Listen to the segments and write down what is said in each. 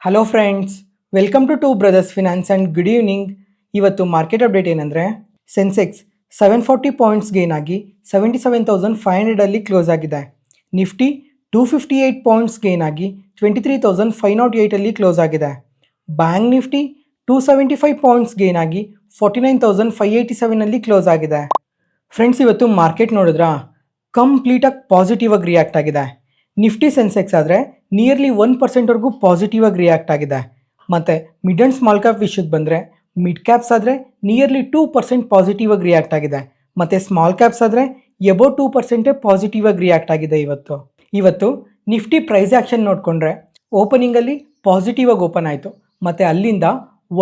Hello friends, welcome to two brothers finance and good evening. ಇವತ್ತು market update ಏನಂದರೆ, Sensex 740 points gain ಆಗಿ 77,500 close ಆಗಿದೆ. Nifty 258 points gain ಆಗಿ 23,508 close ಆಗಿದೆ. Bank Nifty 275 points gain ಆಗಿ 49,587 close ಆಗಿದೆ. ಫ್ರೆಂಡ್ಸ್, ಇವತ್ತು ಮಾರ್ಕೆಟ್ ನೋಡಿದ್ರಾ, ಕಂಪ್ಲೀಟಾಗಿ ಪಾಸಿಟಿವ್ ಆಗಿ ರಿಯಾಕ್ಟ್ ಆಗಿದೆ. ನಿಫ್ಟಿ ಸೆನ್ಸೆಕ್ಸ್ ಆದರೆ ನಿಯರ್ಲಿ 1%ವರೆಗೂ ಪಾಸಿಟಿವ್ ಆಗಿ ರಿಯಾಕ್ಟ್ ಆಗಿದೆ. ಮತ್ತು ಮಿಡ್ ಆ್ಯಂಡ್ ಸ್ಮಾಲ್ ಕ್ಯಾಪ್ ವಿಷಯಕ್ಕೆ ಬಂದರೆ, ಮಿಡ್ ಕ್ಯಾಪ್ಸ್ ಆದರೆ ನಿಯರ್ಲಿ 2% ಪಾಸಿಟಿವ್ ಆಗಿ ರಿಯಾಕ್ಟ್ ಆಗಿದೆ. ಮತ್ತು ಸ್ಮಾಲ್ ಕ್ಯಾಪ್ಸ್ ಆದರೆ ಎಬೌವ್ 2% ಪಾಸಿಟಿವ್ ಆಗಿ ರಿಯಾಕ್ಟ್ ಆಗಿದೆ. ಇವತ್ತು ನಿಫ್ಟಿ ಪ್ರೈಸ್ ಆ್ಯಕ್ಷನ್ ನೋಡಿಕೊಂಡ್ರೆ ಓಪನಿಂಗಲ್ಲಿ ಪಾಸಿಟಿವ್ ಆಗಿ ಓಪನ್ ಆಯಿತು. ಮತ್ತು ಅಲ್ಲಿಂದ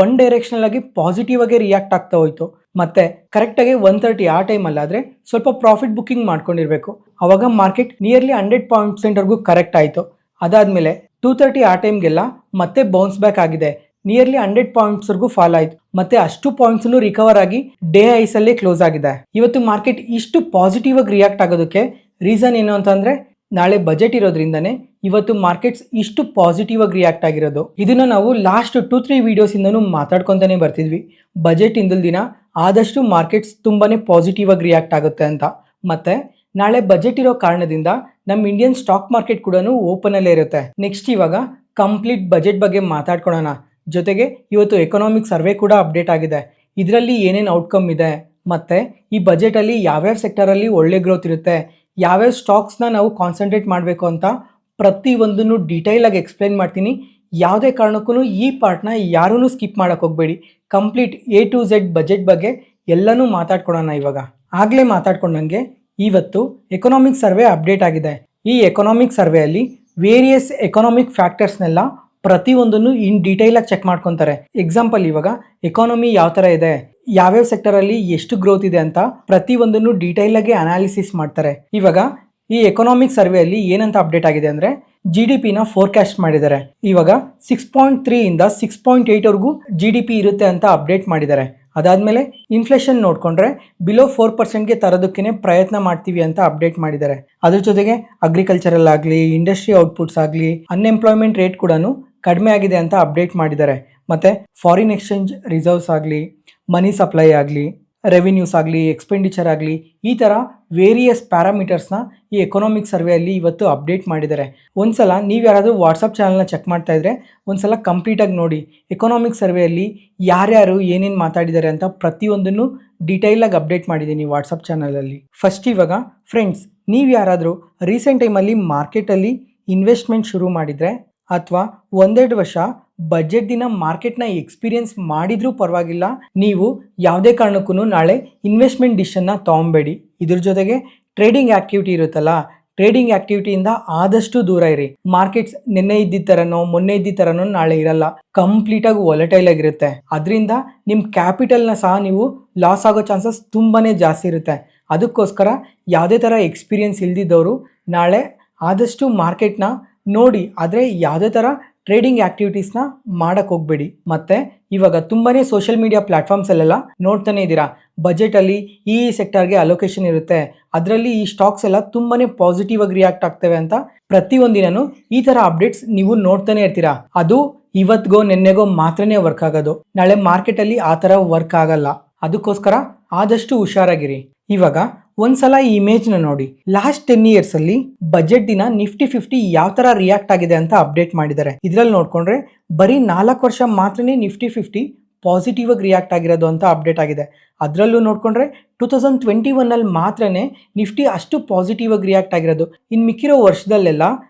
ಒನ್ ಡೈರೆಕ್ಷನಲ್ ಆಗಿ ಪಾಸಿಟಿವ್ ಆಗಿ ರಿಯಾಕ್ಟ್ ಆಗ್ತಾ ಹೋಯಿತು. ಮತ್ತು ಕರೆಕ್ಟಾಗಿ 130 ಆ ಟೈಮಲ್ಲಾದರೆ ಸ್ವಲ್ಪ ಪ್ರಾಫಿಟ್ ಬುಕ್ಕಿಂಗ್ ಮಾಡ್ಕೊಂಡಿರಬೇಕು. ಆವಾಗ ಮಾರ್ಕೆಟ್ ನಿಯರ್ಲಿ 100% ಕರೆಕ್ಟ್ ಆಯಿತು. ಅದಾದಮೇಲೆ 230 ಆ ಟೈಮ್ಗೆಲ್ಲ ಮತ್ತೆ ಬೌನ್ಸ್ ಬ್ಯಾಕ್ ಆಗಿದೆ. ನಿಯರ್ಲಿ 100 ಪಾಯಿಂಟ್ಸ್ವರೆಗೂ ಫಾಲ್ ಆಯಿತು. ಮತ್ತೆ ಅಷ್ಟು ಪಾಯಿಂಟ್ಸ್ನು ರಿಕವರ್ ಆಗಿ ಡೇ ಐಸಲ್ಲೇ ಕ್ಲೋಸ್ ಆಗಿದೆ. ಇವತ್ತು ಮಾರ್ಕೆಟ್ ಇಷ್ಟು ಪಾಸಿಟಿವ್ ಆಗಿ ರಿಯಾಕ್ಟ್ ಆಗೋದಕ್ಕೆ ರೀಸನ್ ಏನು ಅಂತಂದರೆ, ನಾಳೆ ಬಜೆಟ್ ಇರೋದ್ರಿಂದನೇ ಇವತ್ತು ಮಾರ್ಕೆಟ್ಸ್ ಇಷ್ಟು ಪಾಸಿಟಿವ್ ಆಗಿ ರಿಯಾಕ್ಟ್ ಆಗಿರೋದು. ಇದನ್ನು ನಾವು ಲಾಸ್ಟ್ 2-3 ವೀಡಿಯೋಸಿಂದನೂ ಮಾತಾಡ್ಕೊತಾನೆ ಬರ್ತಿದ್ವಿ. ಬಜೆಟ್ ಇಂದಲ್ ದಿನ ಆದಷ್ಟು ಮಾರ್ಕೆಟ್ಸ್ ತುಂಬಾ ಪಾಸಿಟಿವ್ ಆಗಿ ರಿಯಾಕ್ಟ್ ಆಗುತ್ತೆ ಅಂತ. ಮತ್ತು ನಾಳೆ ಬಜೆಟ್ ಇರೋ ಕಾರಣದಿಂದ ನಮ್ಮ ಇಂಡಿಯನ್ ಸ್ಟಾಕ್ ಮಾರ್ಕೆಟ್ ಕೂಡ ಓಪನಲ್ಲೇ ಇರುತ್ತೆ. ನೆಕ್ಸ್ಟ್ ಇವಾಗ ಕಂಪ್ಲೀಟ್ ಬಜೆಟ್ ಬಗ್ಗೆ ಮಾತಾಡ್ಕೊಳ್ಳೋಣ. ಜೊತೆಗೆ ಇವತ್ತು ಎಕನಾಮಿಕ್ ಸರ್ವೆ ಕೂಡ ಅಪ್ಡೇಟ್ ಆಗಿದೆ. ಇದರಲ್ಲಿ ಏನೇನು ಔಟ್ಕಮ್ ಇದೆ, ಮತ್ತು ಈ ಬಜೆಟಲ್ಲಿ ಯಾವ್ಯಾವ ಸೆಕ್ಟರಲ್ಲಿ ಒಳ್ಳೆ ಗ್ರೋತ್ ಇರುತ್ತೆ, ಯಾವ್ಯಾವ ಸ್ಟಾಕ್ಸ್ನ ನಾವು ಕಾನ್ಸಂಟ್ರೇಟ್ ಮಾಡಬೇಕು ಅಂತ ಪ್ರತಿಯೊಂದನ್ನು ಡೀಟೇಲಾಗಿ ಎಕ್ಸ್ಪ್ಲೈನ್ ಮಾಡ್ತೀನಿ. ಯಾವುದೇ ಕಾರಣಕ್ಕೂ ಈ ಪಾರ್ಟ್ನ ಯಾರೂ ಸ್ಕಿಪ್ ಮಾಡೋಕ್ಕೆ ಹೋಗಬೇಡಿ. Complete A to Z budget ಬಗ್ಗೆ ಎಲ್ಲನೂ ಮಾತಾಡ್ಕೊಳ್ಳೋಣ. ಇವಾಗ ಆಗಲೇ ಮಾತಾಡ್ಕೊಂಡಂಗೆ ಇವತ್ತು ಎಕನಾಮಿಕ್ ಸರ್ವೆ ಅಪ್ಡೇಟ್ ಆಗಿದೆ. ಈ ಎಕನಾಮಿಕ್ ಸರ್ವೆಯಲ್ಲಿ ವೇರಿಯಸ್ ಎಕನಾಮಿಕ್ ಫ್ಯಾಕ್ಟರ್ಸ್ನೆಲ್ಲ ಪ್ರತಿಯೊಂದನ್ನು ಇನ್ ಡೀಟೇಲಾಗಿ ಚೆಕ್ ಮಾಡ್ಕೊತಾರೆ. ಎಕ್ಸಾಂಪಲ್, ಇವಾಗ ಎಕಾನಮಿ ಯಾವ ಥರ ಇದೆ, ಯಾವ್ಯಾವ ಸೆಕ್ಟರಲ್ಲಿ ಎಷ್ಟು ಗ್ರೋತ್ ಇದೆ ಅಂತ ಪ್ರತಿಯೊಂದನ್ನು ಡೀಟೇಲಾಗಿ ಅನಾಲಿಸಿಸ್ ಮಾಡ್ತಾರೆ. ಇವಾಗ ಈ ಎಕನಾಮಿಕ್ ಸರ್ವೆಯಲ್ಲಿ ಏನಂತ ಅಪ್ಡೇಟ್ ಆಗಿದೆ ಅಂದರೆ, GDPನ ಫೋರ್ಕಾಸ್ಟ್ ಮಾಡಿದ್ದಾರೆ. ಇವಾಗ 6.3 ಇಂದ 6.8ವರೆಗೂ GDP ಇರುತ್ತೆ ಅಂತ ಅಪ್ಡೇಟ್ ಮಾಡಿದ್ದಾರೆ. ಅದಾದಮೇಲೆ ಇನ್ಫ್ಲೇಷನ್ ನೋಡಿಕೊಂಡ್ರೆ ಬಿಲೋ 4%ಗೆ ತರೋದಕ್ಕೆ ಪ್ರಯತ್ನ ಮಾಡ್ತೀವಿ ಅಂತ ಅಪ್ಡೇಟ್ ಮಾಡಿದ್ದಾರೆ. ಅದ್ರ ಜೊತೆಗೆ ಅಗ್ರಿಕಲ್ಚರಲ್ ಆಗಲಿ, ಇಂಡಸ್ಟ್ರಿ ಔಟ್ಪುಟ್ಸ್ ಆಗಲಿ, ಅನ್ಎಂಪ್ಲಾಯ್ಮೆಂಟ್ ರೇಟ್ ಕೂಡ ಕಡಿಮೆ ಆಗಿದೆ ಅಂತ ಅಪ್ಡೇಟ್ ಮಾಡಿದ್ದಾರೆ. ಮತ್ತು ಫಾರಿನ್ ಎಕ್ಸ್ಚೇಂಜ್ ರಿಸರ್ವ್ಸ್ ಆಗಲಿ, ಮನಿ ಸಪ್ಲೈ ಆಗಲಿ, ರೆವಿನ್ಯೂಸ್ ಆಗಲಿ, ಎಕ್ಸ್ಪೆಂಡಿಚರ್ ಆಗಲಿ, ಈ ಥರ ವೇರಿಯಸ್ ಪ್ಯಾರಾಮೀಟರ್ಸ್ನ ಈ ಎಕನಾಮಿಕ್ ಸರ್ವೆಯಲ್ಲಿ ಇವತ್ತು ಅಪ್ಡೇಟ್ ಮಾಡಿದ್ದಾರೆ. ಒಂದ್ಸಲ ನೀವು ಯಾರಾದರೂ ವಾಟ್ಸಪ್ ಚಾನಲ್ನ ಚೆಕ್ ಮಾಡ್ತಾ ಇದ್ರೆ ಒಂದ್ಸಲ ಕಂಪ್ಲೀಟಾಗಿ ನೋಡಿ. ಎಕನಾಮಿಕ್ ಸರ್ವೆಯಲ್ಲಿ ಯಾರ್ಯಾರು ಏನೇನು ಮಾತಾಡಿದ್ದಾರೆ ಅಂತ ಪ್ರತಿಯೊಂದನ್ನು ಡೀಟೇಲಾಗಿ ಅಪ್ಡೇಟ್ ಮಾಡಿದ್ದೀನಿ ವಾಟ್ಸಪ್ ಚಾನಲಲ್ಲಿ. ಫಸ್ಟ್ ಇವಾಗ ಫ್ರೆಂಡ್ಸ್, ನೀವು ಯಾರಾದರೂ ರೀಸೆಂಟ್ ಟೈಮಲ್ಲಿ ಮಾರ್ಕೆಟಲ್ಲಿ ಇನ್ವೆಸ್ಟ್ಮೆಂಟ್ ಶುರು ಮಾಡಿದರೆ ಅಥವಾ 1-2 ವರ್ಷ ಬಜೆಟ್ ದಿನ ಮಾರ್ಕೆಟ್ನ ಎಕ್ಸ್ಪೀರಿಯನ್ಸ್ ಮಾಡಿದ್ರೂ ಪರವಾಗಿಲ್ಲ, ನೀವು ಯಾವುದೇ ಕಾರಣಕ್ಕೂ ನಾಳೆ ಇನ್ವೆಸ್ಟ್ಮೆಂಟ್ ಡಿಸಿಷನ್ನ ತೊಗೊಬೇಡಿ. ಇದ್ರ ಜೊತೆಗೆ ಟ್ರೇಡಿಂಗ್ ಆ್ಯಕ್ಟಿವಿಟಿ ಇರುತ್ತಲ್ಲ, ಟ್ರೇಡಿಂಗ್ ಆ್ಯಕ್ಟಿವಿಟಿಯಿಂದ ಆದಷ್ಟು ದೂರ ಇರಿ. ಮಾರ್ಕೆಟ್ಸ್ ನಿನ್ನೆ ಇದ್ದಿದ್ದ ಥರನೋ ಮೊನ್ನೆ ಇದ್ದಿದ್ದ ಥರನೋ ನಾಳೆ ಇರಲ್ಲ, ಕಂಪ್ಲೀಟಾಗಿ ವಾಲಟೈಲ್ ಆಗಿರುತ್ತೆ. ಅದರಿಂದ ನಿಮ್ಮ ಕ್ಯಾಪಿಟಲ್ನ ಸಹ ನೀವು ಲಾಸ್ ಆಗೋ ಚಾನ್ಸಸ್ ತುಂಬಾ ಜಾಸ್ತಿ ಇರುತ್ತೆ. ಅದಕ್ಕೋಸ್ಕರ ಯಾವುದೇ ಥರ ಎಕ್ಸ್ಪೀರಿಯನ್ಸ್ ಇಲ್ದಿದ್ದವರು ನಾಳೆ ಆದಷ್ಟು ಮಾರ್ಕೆಟ್ನ ನೋಡಿ, ಆದರೆ ಯಾವುದೇ ಥರ ಟ್ರೇಡಿಂಗ್ ಆ್ಯಕ್ಟಿವಿಟೀಸ್ನ ಮಾಡೋಕ್ಕೆ ಹೋಗಬೇಡಿ. ಮತ್ತು ಇವಾಗ ತುಂಬಾ ಸೋಷಿಯಲ್ ಮೀಡಿಯಾ ಪ್ಲ್ಯಾಟ್ಫಾರ್ಮ್ಸಲ್ಲೆಲ್ಲ ನೋಡ್ತಾನೆ ಇದ್ದೀರಾ, ಬಜೆಟಲ್ಲಿ ಈ ಸೆಕ್ಟರ್ಗೆ ಅಲೋಕೇಶನ್ ಇರುತ್ತೆ, ಅದರಲ್ಲಿ ಈ ಸ್ಟಾಕ್ಸ್ ಎಲ್ಲ ತುಂಬಾ ಪಾಸಿಟಿವ್ ಆಗಿ ರಿಯಾಕ್ಟ್ ಆಗ್ತವೆ ಅಂತ ಪ್ರತಿಯೊಂದಿನೂ ಈ ಥರ ಅಪ್ಡೇಟ್ಸ್ ನೀವು ನೋಡ್ತಾನೆ ಇರ್ತೀರಾ. ಅದು ಇವತ್ತಿಗೋ ನೆನ್ನೆಗೋ ಮಾತ್ರನೇ ವರ್ಕ್ ಆಗೋದು, ನಾಳೆ ಮಾರ್ಕೆಟಲ್ಲಿ ಆ ಥರ ವರ್ಕ್ ಆಗಲ್ಲ. ಅದಕ್ಕೋಸ್ಕರ ಆದಷ್ಟು ಹುಷಾರಾಗಿರಿ. ಇವಾಗ ಒಂದ್ಸಲ ಈ ಇಮೇಜ್ನ ನೋಡಿ. ಲಾಸ್ಟ್ 10 ಇಯರ್ಸಲ್ಲಿ ಬಜೆಟ್ ದಿನ ನಿಫ್ಟಿ 50 ಯಾವ ಥರ ರಿಯಾಕ್ಟ್ ಆಗಿದೆ ಅಂತ ಅಪ್ಡೇಟ್ ಮಾಡಿದ್ದಾರೆ. ಇದರಲ್ಲಿ ನೋಡ್ಕೊಂಡ್ರೆ ಬರೀ 4 ವರ್ಷ ಮಾತ್ರನೇ ನಿಫ್ಟಿ 50 ಪಾಸಿಟಿವ್ ಆಗಿ ರಿಯಾಕ್ಟ್ ಆಗಿರೋದು ಅಂತ ಅಪ್ಡೇಟ್ ಆಗಿದೆ. ಅದರಲ್ಲೂ ನೋಡ್ಕೊಂಡ್ರೆ 2021 ಮಾತ್ರನೇ ನಿಫ್ಟಿ ಅಷ್ಟು ಪಾಸಿಟಿವ್ ಆಗಿ ರಿಯಾಕ್ಟ್ ಆಗಿರೋದು. ಇನ್ನು ಮಿಕ್ಕಿರೋ ವರ್ಷದಲ್ಲೆಲ್ಲ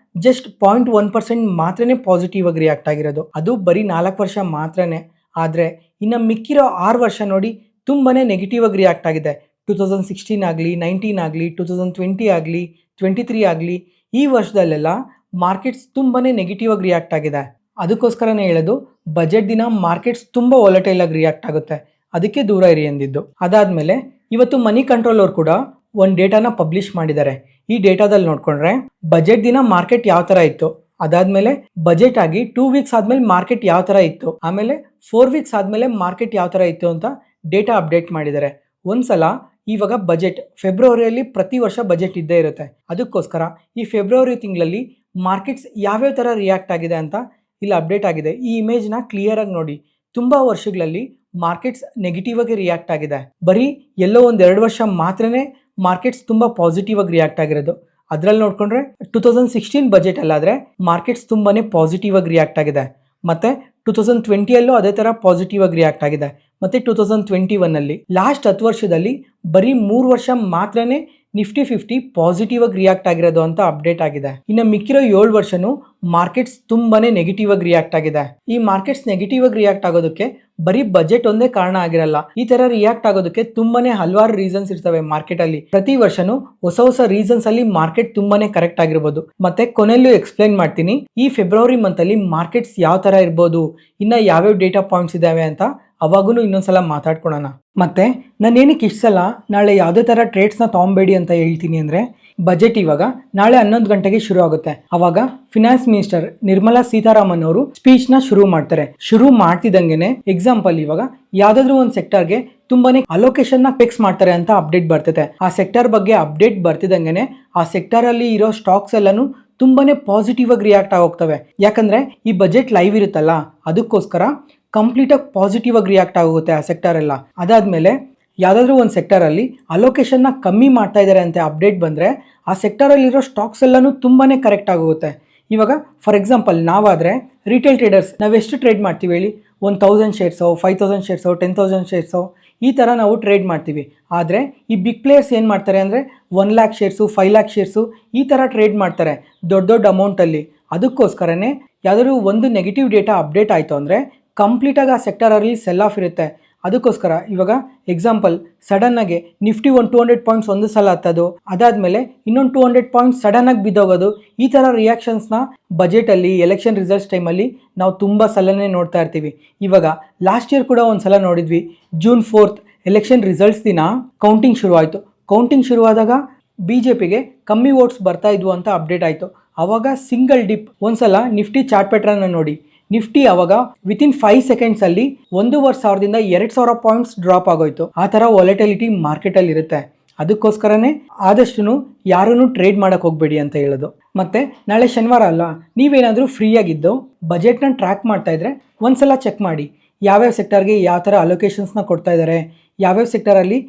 ಜಸ್ಟ್ 0.1% ಮಾತ್ರನೇ ಪಾಸಿಟಿವ್ ಆಗಿ ರಿಯಾಕ್ಟ್ ಆಗಿರೋದು. ಅದು ಬರೀ 4 ವರ್ಷ ಮಾತ್ರನೇ. ಆದರೆ ಇನ್ನು ಮಿಕ್ಕಿರೋ 6 ವರ್ಷ ನೋಡಿ ತುಂಬಾ ನೆಗೆಟಿವ್ ಆಗಿ ರಿಯಾಕ್ಟ್ ಆಗಿದೆ. 2016 ಆಗಲಿ, 19 ಆಗಲಿ, 2020 ಆಗಲಿ, 23 ಆಗಲಿ, ಈ ವರ್ಷದಲ್ಲೆಲ್ಲ ಮಾರ್ಕೆಟ್ಸ್ ತುಂಬಾ ನೆಗೆಟಿವ್ ಆಗಿ ರಿಯಾಕ್ಟ್ ಆಗಿದೆ. ಅದಕ್ಕೋಸ್ಕರನೇ ಹೇಳೋದು, ಬಜೆಟ್ ದಿನ ಮಾರ್ಕೆಟ್ಸ್ ತುಂಬ ವಾಲಟೈಲ್ ಆಗಿ ರಿಯಾಕ್ಟ್ ಆಗುತ್ತೆ, ಅದಕ್ಕೆ ದೂರ ಇರಿ ಎಂದಿದ್ದು. ಅದಾದಮೇಲೆ ಇವತ್ತು ಮನಿ ಕಂಟ್ರೋಲ್ ಅವ್ರು ಕೂಡ ಒಂದು ಡೇಟಾನ ಪಬ್ಲಿಷ್ ಮಾಡಿದ್ದಾರೆ. ಈ ಡೇಟಾದಲ್ಲಿ ನೋಡ್ಕೊಂಡ್ರೆ ಬಜೆಟ್ ದಿನ ಮಾರ್ಕೆಟ್ ಯಾವ ಥರ ಇತ್ತು, ಅದಾದಮೇಲೆ ಬಜೆಟ್ ಆಗಿ 2 ವೀಕ್ಸ್ ಆದಮೇಲೆ ಮಾರ್ಕೆಟ್ ಯಾವ ಥರ ಇತ್ತು, ಆಮೇಲೆ 4 ವೀಕ್ಸ್ ಆದಮೇಲೆ ಮಾರ್ಕೆಟ್ ಯಾವ ಥರ ಇತ್ತು ಅಂತ ಡೇಟಾ ಅಪ್ಡೇಟ್ ಮಾಡಿದ್ದಾರೆ. ಒಂದ್ಸಲ ಇವಾಗ ಬಜೆಟ್ ಫೆಬ್ರವರಿಯಲ್ಲಿ ಪ್ರತಿ ವರ್ಷ ಬಜೆಟ್ ಇದ್ದೇ ಇರುತ್ತೆ. ಅದಕ್ಕೋಸ್ಕರ ಈ ಫೆಬ್ರವರಿ ತಿಂಗಳಲ್ಲಿ ಮಾರ್ಕೆಟ್ಸ್ ಯಾವ್ಯಾವ ಥರ ರಿಯಾಕ್ಟ್ ಆಗಿದೆ ಅಂತ ಇಲ್ಲಿ ಅಪ್ಡೇಟ್ ಆಗಿದೆ. ಈ ಇಮೇಜ್ನ ಕ್ಲಿಯರ್ ಆಗಿ ನೋಡಿ. ತುಂಬಾ ವರ್ಷಗಳಲ್ಲಿ ಮಾರ್ಕೆಟ್ಸ್ ನೆಗೆಟಿವ್ ಆಗಿ ರಿಯಾಕ್ಟ್ ಆಗಿದೆ. ಬರೀ ಎಲ್ಲೋ ಒಂದು 2 ವರ್ಷ ಮಾತ್ರನೇ ಮಾರ್ಕೆಟ್ಸ್ ತುಂಬಾ ಪಾಸಿಟಿವ್ ಆಗಿ ರಿಯಾಕ್ಟ್ ಆಗಿರೋದು. ಅದ್ರಲ್ಲಿ ನೋಡ್ಕೊಂಡ್ರೆ 2016 ಬಜೆಟ್ ಅಲ್ಲಾದ್ರೆ ಮಾರ್ಕೆಟ್ಸ್ ತುಂಬಾನೇ ಪಾಸಿಟಿವ್ ಆಗಿ ರಿಯಾಕ್ಟ್ ಆಗಿದೆ. ಮತ್ತೆ 2020 ಅದೇ ತರ ಪಾಸಿಟಿವ್ ಆಗಿ ರಿಯಾಕ್ಟ್ ಆಗಿದೆ. ಮತ್ತೆ 2021 ಅಲ್ಲಿ ಲಾಸ್ಟ್ 10 ವರ್ಷದಲ್ಲಿ ಬರೀ 3 ವರ್ಷ ಮಾತ್ರನೇ ನಿಫ್ಟಿ 50 ಪಾಸಿಟಿವ್ ಆಗಿ ರಿಯಾಕ್ಟ್ ಆಗಿರೋದು ಅಂತ ಅಪ್ಡೇಟ್ ಆಗಿದೆ. ಇನ್ನು ಮಿಕ್ಕಿರೋ 7 ವರ್ಷನೂ ಮಾರ್ಕೆಟ್ಸ್ ತುಂಬಾನೇ ನೆಗೆಟಿವ್ ಆಗಿ ರಿಯಾಕ್ಟ್ ಆಗಿದೆ. ಈ ಮಾರ್ಕೆಟ್ಸ್ ನೆಗೆಟಿವ್ ಆಗಿ ರಿಯಾಕ್ಟ್ ಆಗೋದಕ್ಕೆ ಬರೀ ಬಜೆಟ್ ಒಂದೇ ಕಾರಣ ಆಗಿರಲ್ಲ. ಈ ತರ ರಿಯಾಕ್ಟ್ ಆಗೋದಕ್ಕೆ ತುಂಬಾನೇ ಹಲವಾರು ರೀಸನ್ಸ್ ಇರ್ತವೆ ಮಾರ್ಕೆಟ್ ಅಲ್ಲಿ. ಪ್ರತಿ ವರ್ಷನೂ ಹೊಸ ರೀಸನ್ಸ್ ಅಲ್ಲಿ ಮಾರ್ಕೆಟ್ ತುಂಬಾನೇ ಕರೆಕ್ಟ್ ಆಗಿರ್ಬೋದು. ಮತ್ತೆ ಕೊನೆಯಲ್ಲೂ ಎಕ್ಸ್ಪ್ಲೈನ್ ಮಾಡ್ತೀನಿ ಈ ಫೆಬ್ರವರಿ ಮಂತ್ ಅಲ್ಲಿ ಮಾರ್ಕೆಟ್ಸ್ ಯಾವ ತರ ಇರ್ಬೋದು, ಇನ್ನ ಯಾವ್ಯಾವ ಡೇಟಾ ಪಾಯಿಂಟ್ಸ್ ಇದಾವೆ ಅಂತ ಅವಾಗೂ ಇನ್ನೊಂದ್ಸಲ ಮಾತಾಡ್ಕೊಳ್ಳೋಣ. ಮತ್ತೆ ನಾನು ಏನಕ್ಕೆ ಇಷ್ಟು ಸಲ ನಾಳೆ ಯಾವುದೇ ಥರ ಟ್ರೇಡ್ಸ್ನ ತೊಗೊಬೇಡಿ ಅಂತ ಹೇಳ್ತೀನಿ ಅಂದರೆ, ಬಜೆಟ್ ಇವಾಗ ನಾಳೆ 11 ಗಂಟೆಗೆ ಶುರು ಆಗುತ್ತೆ. ಅವಾಗ ಫಿನಾನ್ಸ್ ಮಿನಿಸ್ಟರ್ ನಿರ್ಮಲಾ ಸೀತಾರಾಮನ್ ಅವರು ಸ್ಪೀಚ್ನ ಶುರು ಮಾಡ್ತಾರೆ. ಶುರು ಮಾಡ್ತಿದ್ದಂಗೆನೆ ಎಕ್ಸಾಂಪಲ್ ಇವಾಗ ಯಾವುದಾದ್ರೂ ಒಂದು ಸೆಕ್ಟರ್ಗೆ ತುಂಬಾನೇ ಅಲೋಕೇಶನ್ನ ಫಿಕ್ಸ್ ಮಾಡ್ತಾರೆ ಅಂತ ಅಪ್ಡೇಟ್ ಬರ್ತದೆ. ಆ ಸೆಕ್ಟರ್ ಬಗ್ಗೆ ಅಪ್ಡೇಟ್ ಬರ್ತಿದ್ದಂಗೆನೆ ಆ ಸೆಕ್ಟರ್ ಅಲ್ಲಿ ಇರೋ ಸ್ಟಾಕ್ಸ್ ಎಲ್ಲಾನು ತುಂಬಾನೇ ಪಾಸಿಟಿವ್ ಆಗಿ ರಿಯಾಕ್ಟ್ ಆಗೋಗ್ತವೆ. ಯಾಕಂದ್ರೆ ಈ ಬಜೆಟ್ ಲೈವ್ ಇರುತ್ತಲ್ಲ, ಅದಕ್ಕೋಸ್ಕರ ಕಂಪ್ಲೀಟ್ ಆಗಿ ಪಾಸಿಟಿವ್ ಆಗಿ ರಿಯಾಕ್ಟ್ ಆಗುತ್ತೆ ಆ ಸೆಕ್ಟರ್ ಎಲ್ಲ. ಅದಾದ್ಮೇಲೆ ಯಾವುದಾದ್ರೂ ಒಂದು ಸೆಕ್ಟರಲ್ಲಿ ಅಲೋಕೇಶನ್ನ ಕಮ್ಮಿ ಮಾಡ್ತಾ ಇದ್ದಾರೆ ಅಂತ ಅಪ್ಡೇಟ್ ಬಂದರೆ ಆ ಸೆಕ್ಟರಲ್ಲಿರೋ ಸ್ಟಾಕ್ಸ್ ಎಲ್ಲನೂ ತುಂಬಾನೇ ಕರೆಕ್ಟ್ ಆಗೋಗುತ್ತೆ. ಇವಾಗ ಫಾರ್ ಎಕ್ಸಾಂಪಲ್ ನಾವಾದರೆ ರಿಟೇಲ್ ಟ್ರೇಡರ್ಸ್ ನಾವೆಷ್ಟು ಟ್ರೇಡ್ ಮಾಡ್ತೀವಿ ಹೇಳಿ? 1000 ಶೇರ್ಸೋ, 5000 ಶೇರ್ಸೋ, 10,000 ಶೇರ್ಸೋ ಈ ಥರ ನಾವು ಟ್ರೇಡ್ ಮಾಡ್ತೀವಿ. ಆದರೆ ಈ ಬಿಗ್ ಪ್ಲೇಯರ್ಸ್ ಏನು ಮಾಡ್ತಾರೆ ಅಂದರೆ 1 lakh ಶೇರ್ಸು, 5 lakh ಶೇರ್ಸು ಈ ಥರ ಟ್ರೇಡ್ ಮಾಡ್ತಾರೆ ದೊಡ್ಡ ಅಮೌಂಟಲ್ಲಿ. ಅದಕ್ಕೋಸ್ಕರನೇ ಯಾವುದಾದ್ರೂ ಒಂದು ನೆಗೆಟಿವ್ ಡೇಟಾ ಅಪ್ಡೇಟ್ ಆಯಿತು ಅಂದರೆ ಕಂಪ್ಲೀಟಾಗಿ ಆ ಸೆಕ್ಟರಲ್ಲಿ ಸೆಲ್ ಆಫ್ ಇರುತ್ತೆ. ಅದಕ್ಕೋಸ್ಕರ ಇವಾಗ ಎಕ್ಸಾಂಪಲ್ ಸಡನ್ನಾಗಿ ನಿಫ್ಟಿ 200 ಪಾಯಿಂಟ್ಸ್ ಒಂದು ಸಲ ಹತ್ತೋದು, ಅದಾದಮೇಲೆ ಇನ್ನೊಂದು 200 ಪಾಯಿಂಟ್ಸ್ ಸಡನ್ನಾಗಿ ಬಿದ್ದೋಗೋದು, ಈ ಥರ ರಿಯಾಕ್ಷನ್ಸ್ನ ಬಜೆಟಲ್ಲಿ ಎಲೆಕ್ಷನ್ ರಿಸಲ್ಟ್ಸ್ ಟೈಮಲ್ಲಿ ನಾವು ತುಂಬ ಸಲನೇ ನೋಡ್ತಾ ಇರ್ತೀವಿ. ಇವಾಗ ಲಾಸ್ಟ್ ಇಯರ್ ಕೂಡ ಒಂದು ಸಲ ನೋಡಿದ್ವಿ. June 4th ಎಲೆಕ್ಷನ್ ರಿಸಲ್ಟ್ಸ್ ದಿನ ಕೌಂಟಿಂಗ್ ಶುರುವಾಯಿತು. ಕೌಂಟಿಂಗ್ ಶುರುವಾದಾಗ BJPಗೆ ಕಮ್ಮಿ ವೋಟ್ಸ್ ಬರ್ತಾ ಇದ್ವು ಅಂತ ಅಪ್ಡೇಟ್ ಆಯಿತು. ಆವಾಗ ಸಿಂಗಲ್ ಡಿಪ್ ಒಂದ್ಸಲ ನಿಫ್ಟಿ ಚಾರ್ಟ್ ಪ್ಯಾಟ್ರನ್ನ ನೋಡಿ. ನಿಫ್ಟಿ ಅವಾಗ ವಿತಿನ್ 5 seconds ಅಲ್ಲಿ 1,500ದಿಂದ 2,000 ಪಾಯಿಂಟ್ಸ್ ಡ್ರಾಪ್ ಆಗೋಯ್ತು. ಆ ಥರ ವಾಲಟಿಲಿಟಿ ಮಾರ್ಕೆಟಲ್ಲಿ ಇರುತ್ತೆ. ಅದಕ್ಕೋಸ್ಕರನೇ ಆದಷ್ಟು ಯಾರೂ ಟ್ರೇಡ್ ಮಾಡಕ್ಕೆ ಹೋಗಬೇಡಿ ಅಂತ ಹೇಳೋದು. ಮತ್ತೆ ನಾಳೆ ಶನಿವಾರ ಅಲ್ಲ, ನೀವೇನಾದರೂ ಫ್ರೀ ಆಗಿದ್ದು ಬಜೆಟ್ನ ಟ್ರ್ಯಾಕ್ ಮಾಡ್ತಾ ಇದ್ರೆ ಒಂದ್ಸಲ ಚೆಕ್ ಮಾಡಿ ಯಾವ್ಯಾವ ಸೆಕ್ಟರ್ಗೆ ಯಾವ ಥರ ಅಲೋಕೇಶನ್ಸ್ನ ಕೊಡ್ತಾ ಇದ್ದಾರೆ, ಯಾವ್ಯಾವ ಸೆಕ್ಟರಲ್ಲಿ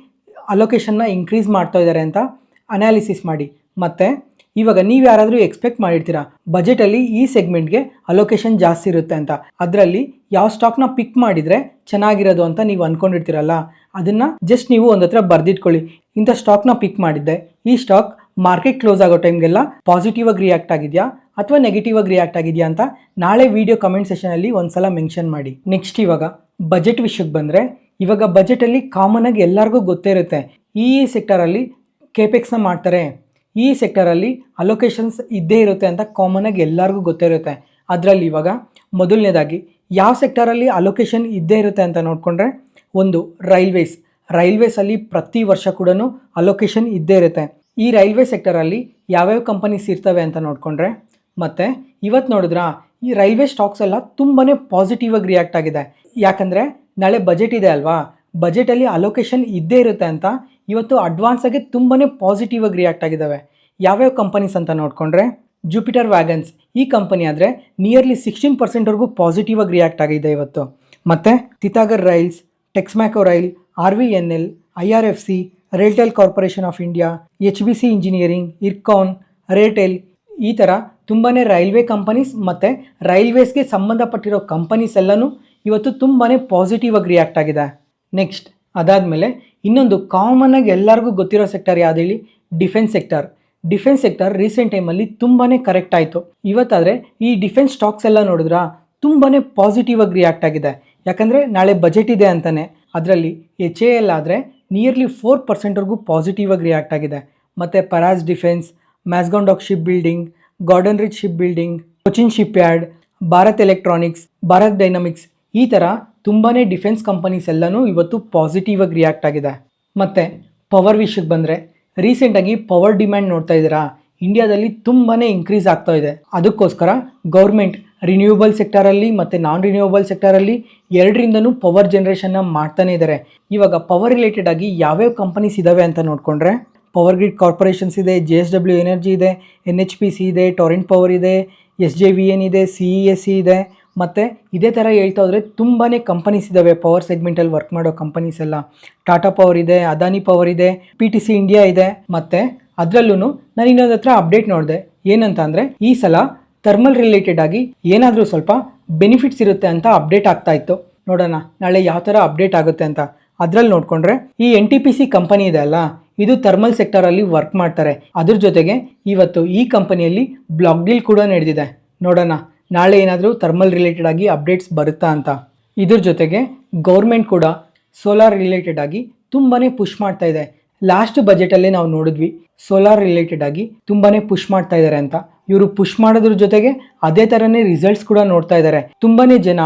ಅಲೋಕೇಶನ್ನ ಇನ್ಕ್ರೀಸ್ ಮಾಡ್ತಾ ಇದ್ದಾರೆ ಅಂತ ಅನಾಲಿಸಿಸ್ ಮಾಡಿ. ಮತ್ತು ಇವಾಗ ನೀವು ಯಾರಾದರೂ ಎಕ್ಸ್ಪೆಕ್ಟ್ ಮಾಡಿರ್ತೀರಾ ಬಜೆಟಲ್ಲಿ ಈ ಸೆಗ್ಮೆಂಟ್ಗೆ ಅಲೋಕೇಶನ್ ಜಾಸ್ತಿ ಇರುತ್ತೆ ಅಂತ, ಅದರಲ್ಲಿ ಯಾವ ಸ್ಟಾಕ್ನ ಪಿಕ್ ಮಾಡಿದರೆ ಚೆನ್ನಾಗಿರೋದು ಅಂತ ನೀವು ಅಂದ್ಕೊಂಡಿರ್ತೀರಲ್ಲ, ಅದನ್ನು ಜಸ್ಟ್ ನೀವು ಒಂದು ಹತ್ರ ಬರೆದಿಟ್ಕೊಳ್ಳಿ. ಇಂಥ ಸ್ಟಾಕ್ನ ಪಿಕ್ ಮಾಡಿದ್ದೆ, ಈ ಸ್ಟಾಕ್ ಮಾರ್ಕೆಟ್ ಕ್ಲೋಸ್ ಆಗೋ ಟೈಮ್ಗೆಲ್ಲ ಪಾಸಿಟಿವ್ ಆಗಿ ರಿಯಾಕ್ಟ್ ಆಗಿದೆಯಾ ಅಥವಾ ನೆಗೆಟಿವ್ ಆಗಿ ರಿಯಾಕ್ಟ್ ಆಗಿದೆಯಾ ಅಂತ ನಾಳೆ ವಿಡಿಯೋ ಕಮೆಂಟ್ ಸೆಷನಲ್ಲಿ ಒಂದ್ಸಲ ಮೆನ್ಷನ್ ಮಾಡಿ. ನೆಕ್ಸ್ಟ್ ಇವಾಗ ಬಜೆಟ್ ವಿಷಯಕ್ಕೆ ಬಂದರೆ, ಇವಾಗ ಬಜೆಟಲ್ಲಿ ಕಾಮನ್ ಆಗಿ ಎಲ್ಲರಿಗೂ ಗೊತ್ತೇ ಇರುತ್ತೆ ಈ ಸೆಕ್ಟರಲ್ಲಿ ಕೇಪೆಕ್ಸ್ನ ಮಾಡ್ತಾರೆ, ಈ ಸೆಕ್ಟರಲ್ಲಿ ಅಲೋಕೇಶನ್ಸ್ ಇದ್ದೇ ಇರುತ್ತೆ ಅಂತ ಕಾಮನ್ ಆಗಿ ಎಲ್ಲರಿಗೂ ಗೊತ್ತಿರುತ್ತೆ. ಅದರಲ್ಲಿ ಇವಾಗ ಮೊದಲನೇದಾಗಿ ಯಾವ ಸೆಕ್ಟರಲ್ಲಿ ಅಲೋಕೇಶನ್ ಇದ್ದೇ ಇರುತ್ತೆ ಅಂತ ನೋಡಿಕೊಂಡ್ರೆ, ಒಂದು ರೈಲ್ವೇಸಲ್ಲಿ ಪ್ರತಿ ವರ್ಷ ಕೂಡ ಅಲೋಕೇಶನ್ ಇದ್ದೇ ಇರುತ್ತೆ. ಈ ರೈಲ್ವೆ ಸೆಕ್ಟರಲ್ಲಿ ಯಾವ್ಯಾವ ಕಂಪನೀಸ್ ಇರ್ತವೆ ಅಂತ ನೋಡಿಕೊಂಡ್ರೆ, ಮತ್ತು ಇವತ್ತು ನೋಡಿದ್ರಾ ಈ ರೈಲ್ವೆ ಸ್ಟಾಕ್ಸ್ ಎಲ್ಲ ತುಂಬಾ ಪಾಸಿಟಿವ್ ಆಗಿ ರಿಯಾಕ್ಟ್ ಆಗಿದೆ. ಯಾಕಂದರೆ ನಾಳೆ ಬಜೆಟ್ ಇದೆ ಅಲ್ವಾ, ಬಜೆಟಲ್ಲಿ ಅಲೋಕೇಶನ್ ಇದ್ದೇ ಇರುತ್ತೆ ಅಂತ ಇವತ್ತು ಅಡ್ವಾನ್ಸ್ ಆಗಿ ತುಂಬಾ ಪಾಸಿಟಿವ್ ಆಗಿ ರಿಯಾಕ್ಟ್ ಆಗಿದ್ದಾವೆ. ಯಾವ್ಯಾವ ಕಂಪನೀಸ್ ಅಂತ ನೋಡಿಕೊಂಡ್ರೆ, ಜುಪಿಟರ್ ವ್ಯಾಗನ್ಸ್ ಈ ಕಂಪನಿ ಆದರೆ ನಿಯರ್ಲಿ 16% ಪಾಸಿಟಿವ್ ಆಗಿ ರಿಯಾಕ್ಟ್ ಆಗಿದೆ ಇವತ್ತು. ಮತ್ತು Titagarh rails, Texmaco rail, RVNL, IRFC, RailTel corporation of India, HBC engineering, Ircon, RailTel ಈ ಥರ ತುಂಬಾ ರೈಲ್ವೆ ಕಂಪನೀಸ್ ಮತ್ತು ರೈಲ್ವೇಸ್ಗೆ ಸಂಬಂಧಪಟ್ಟಿರೋ ಕಂಪನೀಸ್ ಎಲ್ಲನೂ ಇವತ್ತು ತುಂಬಾ ಪಾಸಿಟಿವ್ ಆಗಿ ರಿಯಾಕ್ಟ್ ಆಗಿದೆ. ನೆಕ್ಸ್ಟ್ ಅದಾದಮೇಲೆ ಇನ್ನೊಂದು ಕಾಮನ್ ಆಗಿ ಎಲ್ಲರಿಗೂ ಗೊತ್ತಿರೋ ಸೆಕ್ಟರ್ ಯಾವ್ದು ಹೇಳಿ? ಡಿಫೆನ್ಸ್ ಸೆಕ್ಟರ್ ರೀಸೆಂಟ್ ಟೈಮಲ್ಲಿ ತುಂಬಾ ಕರೆಕ್ಟ್ ಆಯಿತು. ಇವತ್ತಾದರೆ ಈ ಡಿಫೆನ್ಸ್ ಸ್ಟಾಕ್ಸ್ ಎಲ್ಲ ನೋಡಿದ್ರಾ ತುಂಬಾ ಪಾಸಿಟಿವ್ ಆಗಿ ರಿಯಾಕ್ಟ್ ಆಗಿದೆ. ಯಾಕಂದರೆ ನಾಳೆ ಬಜೆಟ್ ಇದೆ ಅಂತಲೇ. ಅದರಲ್ಲಿ HAL ಆದರೆ ನಿಯರ್ಲಿ 4%ವರೆಗೂ ಪಾಸಿಟಿವ್ ಆಗಿ ರಿಯಾಕ್ಟ್ ಆಗಿದೆ. ಮತ್ತು Paras defence, Mazagon Dock shipbuilding, Garden Reach shipbuilding, Cochin shipyard, Bharat electronics, Bharat dynamics ಈ ಥರ ತುಂಬಾ ಡಿಫೆನ್ಸ್ ಕಂಪನೀಸ್ ಎಲ್ಲನೂ ಇವತ್ತು ಪಾಸಿಟಿವ್ ಆಗಿ ರಿಯಾಕ್ಟ್ ಆಗಿದೆ. ಮತ್ತು ಪವರ್ ವಿಷಯಕ್ಕೆ ಬಂದರೆ, ರೀಸೆಂಟಾಗಿ ಪವರ್ ಡಿಮ್ಯಾಂಡ್ ನೋಡ್ತಾ ಇದ್ದೀರಾ ಇಂಡಿಯಾದಲ್ಲಿ ತುಂಬಾ ಇನ್ಕ್ರೀಸ್ ಆಗ್ತಾ ಇದೆ. ಅದಕ್ಕೋಸ್ಕರ ಗೌರ್ಮೆಂಟ್ ರಿನ್ಯೂವಬಲ್ ಸೆಕ್ಟರಲ್ಲಿ ಮತ್ತು ನಾನ್ ರಿನ್ಯೂವಬಲ್ ಸೆಕ್ಟರಲ್ಲಿ ಎರಡರಿಂದನೂ ಪವರ್ ಜನ್ರೇಷನ್ನ ಮಾಡ್ತಾನೆ ಇದ್ದಾರೆ. ಇವಾಗ ಪವರ್ ರಿಲೇಟೆಡ್ ಆಗಿ ಯಾವ್ಯಾವ ಕಂಪನೀಸ್ ಇದ್ದಾವೆ ಅಂತ ನೋಡಿಕೊಂಡ್ರೆ, ಪವರ್ ಗ್ರಿಡ್ ಕಾರ್ಪೊರೇಷನ್ಸ್ ಇದೆ, JSW ಎನರ್ಜಿ ಇದೆ, NHPC ಇದೆ, ಟೊರೆಂಟ್ ಪವರ್ ಇದೆ, SJVN ಇದೆ, CESC ಇದೆ, ಮತ್ತು ಇದೇ ಥರ ಹೇಳ್ತಾ ಹೋದರೆ ತುಂಬಾ ಕಂಪನೀಸ್ ಇದ್ದಾವೆ ಪವರ್ ಸೆಗ್ಮೆಂಟಲ್ಲಿ ವರ್ಕ್ ಮಾಡೋ ಕಂಪನೀಸ್ ಎಲ್ಲ. ಟಾಟಾ ಪವರ್ ಇದೆ, ಅದಾನಿ ಪವರ್ ಇದೆ, PTC ಇಂಡಿಯಾ ಇದೆ. ಮತ್ತು ಅದರಲ್ಲೂ ನಾನು ಇನ್ನೊಂದು ಹತ್ರ ಅಪ್ಡೇಟ್ ನೋಡಿದೆ. ಏನಂತ ಅಂದರೆ ಈ ಸಲ ಥರ್ಮಲ್ ರಿಲೇಟೆಡ್ ಆಗಿ ಏನಾದರೂ ಸ್ವಲ್ಪ ಬೆನಿಫಿಟ್ಸ್ ಇರುತ್ತೆ ಅಂತ ಅಪ್ಡೇಟ್ ಆಗ್ತಾ ಇತ್ತು. ನೋಡೋಣ ನಾಳೆ ಯಾವ ಥರ ಅಪ್ಡೇಟ್ ಆಗುತ್ತೆ ಅಂತ. ಅದರಲ್ಲಿ ನೋಡಿಕೊಂಡ್ರೆ ಈ NTPC ಕಂಪನಿ ಇದೆ ಅಲ್ಲ, ಇದು ಥರ್ಮಲ್ ಸೆಕ್ಟರಲ್ಲಿ ವರ್ಕ್ ಮಾಡ್ತಾರೆ. ಅದ್ರ ಜೊತೆಗೆ ಇವತ್ತು ಈ ಕಂಪನಿಯಲ್ಲಿ ಬ್ಲಾಕ್ ಡೀಲ್ ಕೂಡ ನಡೆದಿದೆ. ನೋಡೋಣ ನಾಳೆ ಏನಾದರೂ ಥರ್ಮಲ್ ರಿಲೇಟೆಡ್ ಆಗಿ ಅಪ್ಡೇಟ್ಸ್ ಬರುತ್ತಾ ಅಂತ. ಇದ್ರ ಜೊತೆಗೆ ಗೌರ್ಮೆಂಟ್ ಕೂಡ ಸೋಲಾರ್ ರಿಲೇಟೆಡ್ ಆಗಿ ತುಂಬಾ ಪುಷ್ ಮಾಡ್ತಾ ಇದೆ. ಲಾಸ್ಟ್ ಬಜೆಟಲ್ಲೇ ನಾವು ನೋಡಿದ್ವಿ ಸೋಲಾರ್ ರಿಲೇಟೆಡ್ ಆಗಿ ತುಂಬಾ ಪುಷ್ ಮಾಡ್ತಾ ಇದ್ದಾರೆ ಅಂತ. ಇವರು ಪುಷ್ ಮಾಡೋದ್ರ ಜೊತೆಗೆ ಅದೇ ಥರನೇ ರಿಸಲ್ಟ್ಸ್ ಕೂಡ ನೋಡ್ತಾ ಇದ್ದಾರೆ. ತುಂಬಾ ಜನ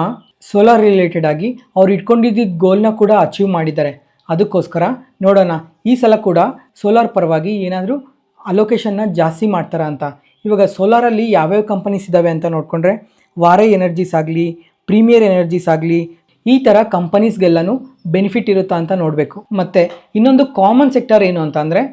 ಸೋಲಾರ್ ರಿಲೇಟೆಡ್ ಆಗಿ ಅವ್ರು ಇಟ್ಕೊಂಡಿದ್ದ ಗೋಲ್ನ ಕೂಡ ಅಚೀವ್ ಮಾಡಿದ್ದಾರೆ. ಅದಕ್ಕೋಸ್ಕರ ನೋಡೋಣ ಈ ಸಲ ಕೂಡ ಸೋಲಾರ್ ಪರವಾಗಿ ಏನಾದರೂ ಅಲೋಕೇಶನ್ನ ಜಾಸ್ತಿ ಮಾಡ್ತಾರಾ ಅಂತ. ಇವಾಗ ಸೋಲಾರಲ್ಲಿ ಯಾವ್ಯಾವ ಕಂಪನೀಸ್ ಇದ್ದಾವೆ ಅಂತ ನೋಡಿಕೊಂಡ್ರೆ ವಾರೈ ಎನರ್ಜೀಸ್ ಆಗಲಿ, ಪ್ರೀಮಿಯರ್ ಎನರ್ಜೀಸ್ ಆಗಲಿ, ಈ ಥರ ಕಂಪನೀಸ್ಗೆಲ್ಲನೂ ಬೆನಿಫಿಟ್ ಇರುತ್ತಾ ಅಂತ ನೋಡಬೇಕು. ಮತ್ತು ಇನ್ನೊಂದು ಕಾಮನ್ ಸೆಕ್ಟರ್ ಏನು ಅಂತ ಅಂದರೆ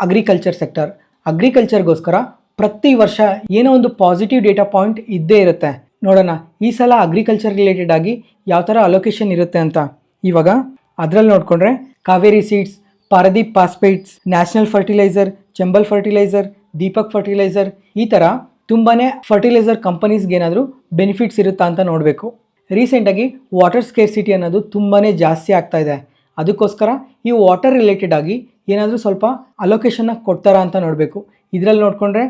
ಅಗ್ರಿಕಲ್ಚರ್ ಸೆಕ್ಟರ್. ಅಗ್ರಿಕಲ್ಚರ್ಗೋಸ್ಕರ ಪ್ರತಿ ವರ್ಷ ಏನೋ ಒಂದು ಪಾಸಿಟಿವ್ ಡೇಟಾ ಪಾಯಿಂಟ್ ಇದ್ದೇ ಇರುತ್ತೆ. ನೋಡೋಣ ಈ ಸಲ ಅಗ್ರಿಕಲ್ಚರ್ ರಿಲೇಟೆಡ್ ಆಗಿ ಯಾವ ಥರ ಅಲೋಕೇಶನ್ ಇರುತ್ತೆ ಅಂತ. ಇವಾಗ ಅದರಲ್ಲಿ ನೋಡಿಕೊಂಡ್ರೆ Kaveri seeds, Paradeep phosphates, national fertiliser, Chambal fertiliser, Deepak fertiliser, ಈ ಥರ ತುಂಬಾ ಫರ್ಟಿಲೈಸರ್ ಕಂಪನೀಸ್ಗೆ ಏನಾದರೂ ಬೆನಿಫಿಟ್ಸ್ ಇರುತ್ತಾ ಅಂತ ನೋಡಬೇಕು. ರೀಸೆಂಟಾಗಿ ವಾಟರ್ ಸ್ಕೇರ್ಸಿಟಿ ಅನ್ನೋದು ತುಂಬಾ ಜಾಸ್ತಿ ಆಗ್ತಾ ಇದೆ. ಅದಕ್ಕೋಸ್ಕರ ಈ ವಾಟರ್ ರಿಲೇಟೆಡ್ ಆಗಿ ಏನಾದರೂ ಸ್ವಲ್ಪ ಅಲೋಕೇಶನ್ನ ಕೊಡ್ತಾರಾ ಅಂತ ನೋಡಬೇಕು. ಇದರಲ್ಲಿ ನೋಡಿಕೊಂಡ್ರೆ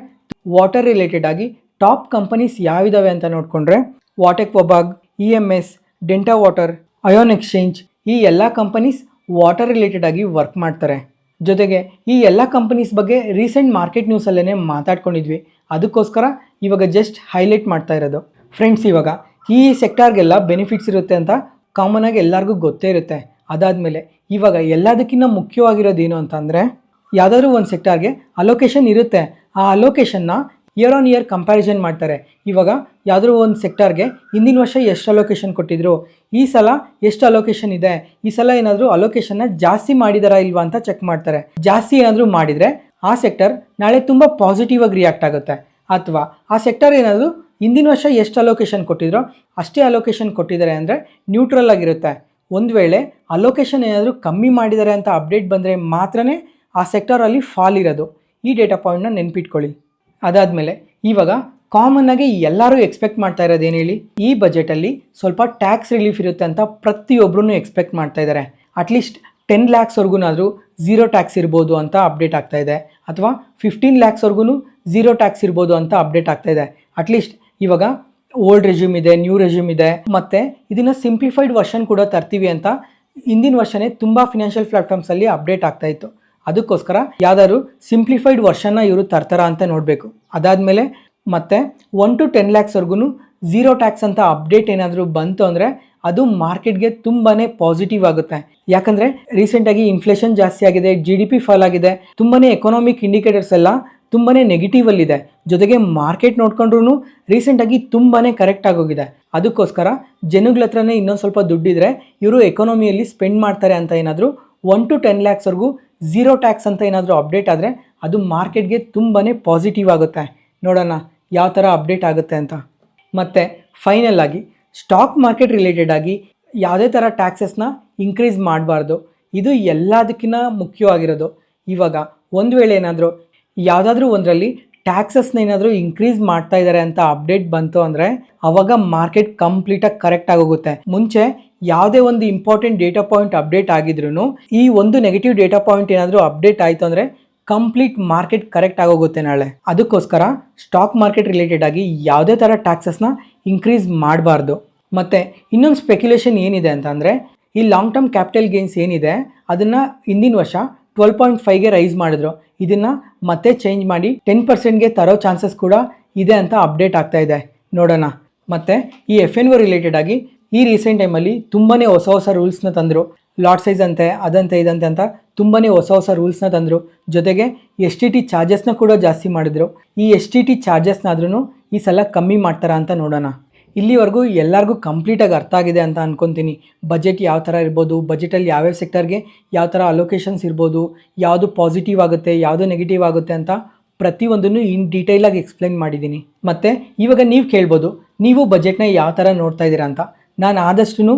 ವಾಟರ್ ರಿಲೇಟೆಡ್ ಆಗಿ ಟಾಪ್ ಕಂಪನೀಸ್ ಯಾವಿದಾವೆ ಅಂತ ನೋಡಿಕೊಂಡ್ರೆ ವಾಟೆಕ್ ವಬಾಗ್, EMS, ಡೆಂಟಾ ವಾಟರ್, ಅಯೋನ್ ಎಕ್ಸ್ಚೇಂಜ್, ಈ ಎಲ್ಲ ಕಂಪನೀಸ್ ವಾಟರ್ ರಿಲೇಟೆಡ್ ಆಗಿ ವರ್ಕ್ ಮಾಡ್ತಾರೆ. ಜೊತೆಗೆ ಈ ಎಲ್ಲ ಕಂಪನೀಸ್ ಬಗ್ಗೆ ರೀಸೆಂಟ್ ಮಾರ್ಕೆಟ್ ನ್ಯೂಸಲ್ಲೇ ಮಾತಾಡ್ಕೊಂಡಿದ್ವಿ. ಅದಕ್ಕೋಸ್ಕರ ಇವಾಗ ಜಸ್ಟ್ ಹೈಲೈಟ್ ಮಾಡ್ತಾ ಇರೋದು. ಫ್ರೆಂಡ್ಸ್, ಇವಾಗ ಈ ಸೆಕ್ಟಾರ್ಗೆಲ್ಲ ಬೆನಿಫಿಟ್ಸ್ ಇರುತ್ತೆ ಅಂತ ಕಾಮನ್ ಆಗಿ ಎಲ್ಲರಿಗೂ ಗೊತ್ತೇ ಇರುತ್ತೆ. ಅದಾದಮೇಲೆ ಇವಾಗ ಎಲ್ಲದಕ್ಕಿಂತ ಮುಖ್ಯವಾಗಿರೋದು ಏನು ಅಂತಂದರೆ ಯಾವುದಾದ್ರೂ ಒಂದು ಸೆಕ್ಟಾರ್ಗೆ ಅಲೋಕೇಶನ್ ಇರುತ್ತೆ. ಆ ಅಲೋಕೇಶನ್ನ ಇಯರ್ ಆನ್ ಇಯರ್ ಕಂಪ್ಯಾರಿಸನ್ ಮಾಡ್ತಾರೆ. ಇವಾಗ ಯಾವುದಾದ್ರೂ ಒಂದು ಸೆಕ್ಟಾರ್ಗೆ ಹಿಂದಿನ ವರ್ಷ ಎಷ್ಟು ಅಲೋಕೇಶನ್ ಕೊಟ್ಟಿದ್ರು, ಈ ಸಲ ಎಷ್ಟು ಅಲೋಕೇಶನ್ ಇದೆ, ಈ ಸಲ ಏನಾದರೂ ಅಲೋಕೇಶನ್ನ ಜಾಸ್ತಿ ಮಾಡಿದಾರಾ ಇಲ್ವಾ ಅಂತ ಚೆಕ್ ಮಾಡ್ತಾರೆ. ಜಾಸ್ತಿ ಏನಾದರೂ ಮಾಡಿದರೆ ಆ ಸೆಕ್ಟರ್ ನಾಳೆ ತುಂಬ ಪಾಸಿಟಿವ್ ಆಗಿ ರಿಯಾಕ್ಟ್ ಆಗುತ್ತೆ. ಅಥವಾ ಆ ಸೆಕ್ಟರ್ ಏನಾದರೂ ಹಿಂದಿನ ವರ್ಷ ಎಷ್ಟು ಅಲೋಕೇಶನ್ ಕೊಟ್ಟಿದ್ರೋ ಅಷ್ಟೇ ಅಲೋಕೇಶನ್ ಕೊಟ್ಟಿದ್ದಾರೆ ಅಂದರೆ ನ್ಯೂಟ್ರಲ್ ಆಗಿರುತ್ತೆ. ಒಂದು ವೇಳೆ ಅಲೋಕೇಶನ್ ಏನಾದರೂ ಕಮ್ಮಿ ಮಾಡಿದ್ದಾರೆ ಅಂತ ಅಪ್ಡೇಟ್ ಬಂದರೆ ಮಾತ್ರನೇ ಆ ಸೆಕ್ಟರಲ್ಲಿ ಫಾಲ್ ಇರೋದು. ಈ ಡೇಟಾ ಪಾಯಿಂಟ್ನ ನೆನ್ಪಿಟ್ಕೊಳ್ಳಿ. ಅದಾದಮೇಲೆ ಇವಾಗ ಕಾಮನ್ ಆಗಿ ಎಲ್ಲರೂ ಎಕ್ಸ್ಪೆಕ್ಟ್ ಮಾಡ್ತಾ ಇರೋದು ಏನು ಹೇಳಿ, ಈ ಬಜೆಟಲ್ಲಿ ಸ್ವಲ್ಪ ಟ್ಯಾಕ್ಸ್ ರಿಲೀಫ್ ಇರುತ್ತೆ ಅಂತ ಪ್ರತಿಯೊಬ್ಬರೂ ಎಕ್ಸ್ಪೆಕ್ಟ್ ಮಾಡ್ತಾ ಇದ್ದಾರೆ. ಅಟ್ಲೀಸ್ಟ್ 10 lakhsವರೆಗೂ ಝೀರೋ ಟ್ಯಾಕ್ಸ್ ಇರ್ಬೋದು ಅಂತ ಅಪ್ಡೇಟ್ ಆಗ್ತಾ ಇದೆ. ಅಥವಾ 15 lakhsವರೆಗೂ ಝೀರೋ ಟ್ಯಾಕ್ಸ್ ಇರ್ಬೋದು ಅಂತ ಅಪ್ಡೇಟ್ ಆಗ್ತಾ ಇದೆ. ಅಟ್ಲೀಸ್ಟ್ ಇವಾಗ ಓಲ್ಡ್ ರೆಜ್ಯೂಮ್ ಇದೆ, ನ್ಯೂ ರೆಜ್ಯೂಮ್ ಇದೆ, ಮತ್ತು ಇದನ್ನು ಸಿಂಪ್ಲಿಫೈಡ್ ವರ್ಷನ್ ಕೂಡ ತರ್ತೀವಿ ಅಂತ ಹಿಂದಿನ ವರ್ಷನೇ ತುಂಬ ಫಿನಾನ್ಷಿಯಲ್ ಪ್ಲಾಟ್ಫಾರ್ಮ್ಸಲ್ಲಿ ಅಪ್ಡೇಟ್ ಆಗ್ತಾ ಇತ್ತು. ಅದಕ್ಕೋಸ್ಕರ ಯಾವ್ದಾದ್ರು ಸಿಂಪ್ಲಿಫೈಡ್ ವರ್ಷನ್ನ ಇವರು ತರ್ತಾರಾ ಅಂತ ನೋಡಬೇಕು. ಅದಾದಮೇಲೆ ಮತ್ತೆ 1 to 10 lakhsವರೆಗೂ ಝೀರೋ ಟ್ಯಾಕ್ಸ್ ಅಂತ ಅಪ್ಡೇಟ್ ಏನಾದರೂ ಬಂತು ಅಂದರೆ ಅದು ಮಾರ್ಕೆಟ್ಗೆ ತುಂಬಾ ಪಾಸಿಟಿವ್ ಆಗುತ್ತೆ. ಯಾಕಂದರೆ ರೀಸೆಂಟಾಗಿ ಇನ್ಫ್ಲೇಷನ್ ಜಾಸ್ತಿ ಆಗಿದೆ, GDP ಫಾಲ್ ಆಗಿದೆ, ತುಂಬಾ ಎಕನಾಮಿಕ್ ಇಂಡಿಕೇಟರ್ಸ್ ಎಲ್ಲ ತುಂಬಾ ನೆಗೆಟಿವಲ್ಲಿದೆ. ಜೊತೆಗೆ ಮಾರ್ಕೆಟ್ ನೋಡ್ಕೊಂಡ್ರೂ ರೀಸೆಂಟಾಗಿ ತುಂಬಾ ಕರೆಕ್ಟ್ ಆಗೋಗಿದೆ. ಅದಕ್ಕೋಸ್ಕರ ಜನಗಳ ಹತ್ರನೇ ಇನ್ನೊಂದು ಸ್ವಲ್ಪ ದುಡ್ಡಿದ್ರೆ ಇವರು ಎಕಾನಮಿಯಲ್ಲಿ ಸ್ಪೆಂಡ್ ಮಾಡ್ತಾರೆ ಅಂತ ಏನಾದರೂ 1 to 10 lakhsವರೆಗೂ ಝೀರೋ ಟ್ಯಾಕ್ಸ್ ಅಂತ ಏನಾದರೂ ಅಪ್ಡೇಟ್ ಆದರೆ ಅದು ಮಾರ್ಕೆಟ್ಗೆ ತುಂಬಾ ಪಾಸಿಟಿವ್ ಆಗುತ್ತೆ. ನೋಡೋಣ ಯಾವ ಥರ ಅಪ್ಡೇಟ್ ಆಗುತ್ತೆ ಅಂತ. ಮತ್ತು ಫೈನಲ್ ಆಗಿ ಸ್ಟಾಕ್ ಮಾರ್ಕೆಟ್ ರಿಲೇಟೆಡ್ ಆಗಿ ಯಾವುದೇ ಥರ ಟ್ಯಾಕ್ಸಸ್ನ ಇನ್ಕ್ರೀಸ್ ಮಾಡಬಾರ್ದು. ಇದು ಎಲ್ಲದಕ್ಕಿಂತ ಮುಖ್ಯವಾಗಿರೋದು. ಇವಾಗ ಒಂದು ವೇಳೆ ಏನಾದರೂ ಯಾವುದಾದ್ರೂ ಒಂದರಲ್ಲಿ ಟ್ಯಾಕ್ಸಸ್ನ ಏನಾದರೂ ಇನ್ಕ್ರೀಸ್ ಮಾಡ್ತಾ ಇದ್ದಾರೆ ಅಂತ ಅಪ್ಡೇಟ್ ಬಂತು ಅಂದರೆ ಅವಾಗ ಮಾರ್ಕೆಟ್ ಕಂಪ್ಲೀಟಾಗಿ ಕರೆಕ್ಟ್ ಆಗೋಗುತ್ತೆ. ಮುಂಚೆ ಯಾವುದೇ ಒಂದು ಇಂಪಾರ್ಟೆಂಟ್ ಡೇಟಾ ಪಾಯಿಂಟ್ ಅಪ್ಡೇಟ್ ಆಗಿದ್ರೂ ಈ ಒಂದು ನೆಗೆಟಿವ್ ಡೇಟಾ ಪಾಯಿಂಟ್ ಏನಾದರೂ ಅಪ್ಡೇಟ್ ಆಯಿತು ಅಂದರೆ ಕಂಪ್ಲೀಟ್ ಮಾರ್ಕೆಟ್ ಕರೆಕ್ಟ್ ಆಗೋಗುತ್ತೆ ನಾಳೆ. ಅದಕ್ಕೋಸ್ಕರ ಸ್ಟಾಕ್ ಮಾರ್ಕೆಟ್ ರಿಲೇಟೆಡ್ ಆಗಿ ಯಾವುದೇ ಥರ ಟ್ಯಾಕ್ಸಸ್ನ ಇನ್ಕ್ರೀಸ್ ಮಾಡಬಾರ್ದು. ಮತ್ತು ಇನ್ನೊಂದು ಸ್ಪೆಕ್ಯುಲೇಷನ್ ಏನಿದೆ ಅಂತಂದರೆ ಈ ಲಾಂಗ್ ಟರ್ಮ್ ಕ್ಯಾಪಿಟಲ್ ಗೇನ್ಸ್ ಏನಿದೆ ಅದನ್ನು ಹಿಂದಿನ ವರ್ಷ 12.5ಗೆ ರೈಸ್ ಮಾಡಿದ್ರು. ಇದನ್ನು ಮತ್ತೆ ಚೇಂಜ್ ಮಾಡಿ 10%ಗೆ ತರೋ ಚಾನ್ಸಸ್ ಕೂಡ ಇದೆ ಅಂತ ಅಪ್ಡೇಟ್ ಆಗ್ತಾ ಇದೆ. ನೋಡೋಣ. ಮತ್ತು ಈ FNO ರಿಲೇಟೆಡ್ ಆಗಿ ಈ ರೀಸೆಂಟ್ ಟೈಮಲ್ಲಿ ತುಂಬಾ ಹೊಸ ರೂಲ್ಸ್ನ ತಂದರು. ಲಾಟ್ ಸೈಜ್ ಅಂತೆ, ಅದಂತೆ ಇದಂತೆ ಅಂತ ತುಂಬಾ ಹೊಸ ರೂಲ್ಸ್ನ ತಂದರು. ಜೊತೆಗೆ STT ಚಾರ್ಜಸ್ನ ಕೂಡ ಜಾಸ್ತಿ ಮಾಡಿದ್ರು. ಈ STT ಚಾರ್ಜಸ್ನಾದ್ರೂ ಈ ಸಲ ಕಮ್ಮಿ ಮಾಡ್ತಾರಾ ಅಂತ ನೋಡೋಣ. ಇಲ್ಲಿವರೆಗೂ ಎಲ್ಲರಿಗೂ ಕಂಪ್ಲೀಟಾಗಿ ಅರ್ಥ ಆಗಿದೆ ಅಂತ ಅಂದ್ಕೊತೀನಿ. ಬಜೆಟ್ ಯಾವ ಥರ ಇರ್ಬೋದು, ಬಜೆಟಲ್ಲಿ ಯಾವ್ಯಾವ ಸೆಕ್ಟರ್ಗೆ ಯಾವ ಥರ ಅಲೋಕೇಶನ್ಸ್ ಇರ್ಬೋದು, ಯಾವುದು ಪಾಸಿಟಿವ್ ಆಗುತ್ತೆ, ಯಾವುದು ನೆಗೆಟಿವ್ ಆಗುತ್ತೆ ಅಂತ ಪ್ರತಿಯೊಂದನ್ನು ಇನ್ ಡೀಟೇಲಾಗಿ ಎಕ್ಸ್ಪ್ಲೈನ್ ಮಾಡಿದ್ದೀನಿ. ಮತ್ತು ಇವಾಗ ನೀವು ಕೇಳ್ಬೋದು ನೀವು ಬಜೆಟ್ನ ಯಾವ ಥರ ನೋಡ್ತಾ ಇದ್ದೀರಾ ಅಂತ. ನಾನು ಆದಷ್ಟು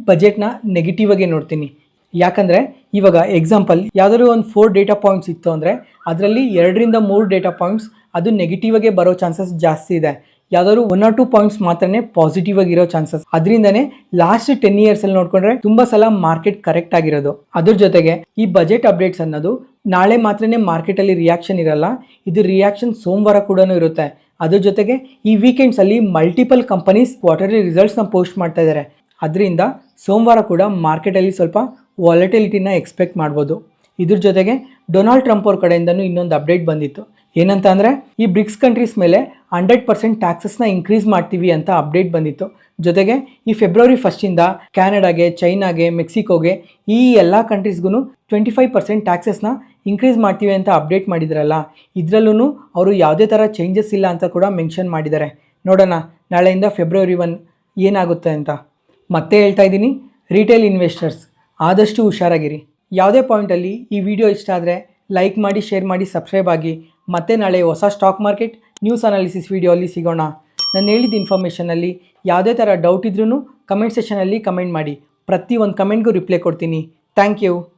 ಬಜೆಟ್ನ ನೆಗೆಟಿವ್ ಆಗಿ ನೋಡ್ತೀನಿ. ಯಾಕಂದರೆ ಇವಾಗ ಎಕ್ಸಾಂಪಲ್ ಯಾವುದಾದ್ರು ಒಂದು 4 ಡೇಟಾ ಪಾಯಿಂಟ್ಸ್ ಇತ್ತು ಅಂದರೆ ಅದರಲ್ಲಿ 2ರಿಂದ 3 ಡೇಟಾ ಪಾಯಿಂಟ್ಸ್ ಅದು ನೆಗೆಟಿವ್ ಆಗೇ ಬರೋ ಚಾನ್ಸಸ್ ಜಾಸ್ತಿ ಇದೆ. ಯಾವ್ದಾದ್ರು 1 or 2 ಪಾಯಿಂಟ್ಸ್ ಮಾತ್ರನೇ ಪಾಸಿಟಿವ್ ಆಗಿರೋ ಚಾನ್ಸಸ್. ಅದರಿಂದನೇ ಲಾಸ್ಟ್ 10 years ಅಲ್ಲಿ ನೋಡ್ಕೊಂಡ್ರೆ ತುಂಬಾ ಸಲ ಮಾರ್ಕೆಟ್ ಕರೆಕ್ಟ್ ಆಗಿರೋದು. ಅದ್ರ ಜೊತೆಗೆ ಈ ಬಜೆಟ್ ಅಪ್ಡೇಟ್ಸ್ ಅನ್ನೋದು ನಾಳೆ ಮಾತ್ರನೇ ಮಾರ್ಕೆಟ್ ಅಲ್ಲಿ ರಿಯಾಕ್ಷನ್ ಇರಲ್ಲ, ಇದು ರಿಯಾಕ್ಷನ್ ಸೋಮವಾರ ಕೂಡ ಇರುತ್ತೆ. ಅದ್ರ ಜೊತೆಗೆ ಈ ವೀಕೆಂಡ್ಸ್ ಅಲ್ಲಿ ಮಲ್ಟಿಪಲ್ ಕಂಪನೀಸ್ ಕ್ವಾರ್ಟರ್ಲಿ ರಿಸಲ್ಟ್ಸ್ನ ಪೋಸ್ಟ್ ಮಾಡ್ತಾ ಇದ್ದಾರೆ. ಅದರಿಂದ ಸೋಮವಾರ ಕೂಡ ಮಾರ್ಕೆಟಲ್ಲಿ ಸ್ವಲ್ಪ ವಾಲಟಿಲಿಟಿನ ಎಕ್ಸ್ಪೆಕ್ಟ್ ಮಾಡ್ಬೋದು. ಇದ್ರ ಜೊತೆಗೆ ಡೊನಾಲ್ಡ್ ಟ್ರಂಪ್ ಅವ್ರ ಕಡೆಯಿಂದನೂ ಇನ್ನೊಂದು ಅಪ್ಡೇಟ್ ಬಂದಿತ್ತು. ಏನಂತ ಅಂದರೆ ಈ ಬ್ರಿಕ್ಸ್ ಕಂಟ್ರೀಸ್ ಮೇಲೆ 100% ಟ್ಯಾಕ್ಸಸ್ನ ಇನ್ಕ್ರೀಸ್ ಮಾಡ್ತೀವಿ ಅಂತ ಅಪ್ಡೇಟ್ ಬಂದಿತ್ತು. ಜೊತೆಗೆ ಈ ಫೆಬ್ರವರಿ 1st ಕ್ಯಾನಡಾಗೆ, ಚೈನಾಗೆ, ಮೆಕ್ಸಿಕೋಗೆ ಈ ಎಲ್ಲ ಕಂಟ್ರೀಸ್ಗೂ 25% ಟ್ಯಾಕ್ಸಸ್ನ ಇನ್ಕ್ರೀಸ್ ಮಾಡ್ತೀವಿ ಅಂತ ಅಪ್ಡೇಟ್ ಮಾಡಿದ್ರಲ್ಲ, ಇದರಲ್ಲೂ ಅವರು ಯಾವುದೇ ಥರ ಚೇಂಜಸ್ ಇಲ್ಲ ಅಂತ ಕೂಡ ಮೆನ್ಷನ್ ಮಾಡಿದ್ದಾರೆ. ನೋಡೋಣ ನಾಳೆಯಿಂದ ಫೆಬ್ರವರಿ 1 ಏನಾಗುತ್ತೆ ಅಂತ. ಮತ್ತೆ ಹೇಳ್ತಾ ಇದ್ದೀನಿ, ರಿಟೇಲ್ ಇನ್ವೆಸ್ಟರ್ಸ್ ಆದಷ್ಟು ಹುಷಾರಾಗಿರಿ. ಯಾವುದೇ ಪಾಯಿಂಟಲ್ಲಿ ಈ ವಿಡಿಯೋ ಇಷ್ಟ ಆದರೆ ಲೈಕ್ ಮಾಡಿ, ಶೇರ್ ಮಾಡಿ, ಸಬ್ಸ್ಕ್ರೈಬ್ ಆಗಿ. ಮತ್ತೆ ನಾಳೆ ಹೊಸ stock market news analysis video ಅಲ್ಲಿ ಸಿಗೋಣ. ನಾನು ಹೇಳಿದ ಇನ್ಫಾರ್ಮೇಷನಲ್ಲಿ ಯಾವುದೇ ಥರ ಡೌಟ್ ಇದ್ರೂ ಕಮೆಂಟ್ ಸೆಷನಲ್ಲಿ ಕಮೆಂಟ್ ಮಾಡಿ. ಪ್ರತಿ ಒಂದು ಕಮೆಂಟ್ಗೂ ರಿಪ್ಲೈ ಕೊಡ್ತೀನಿ. Thank you.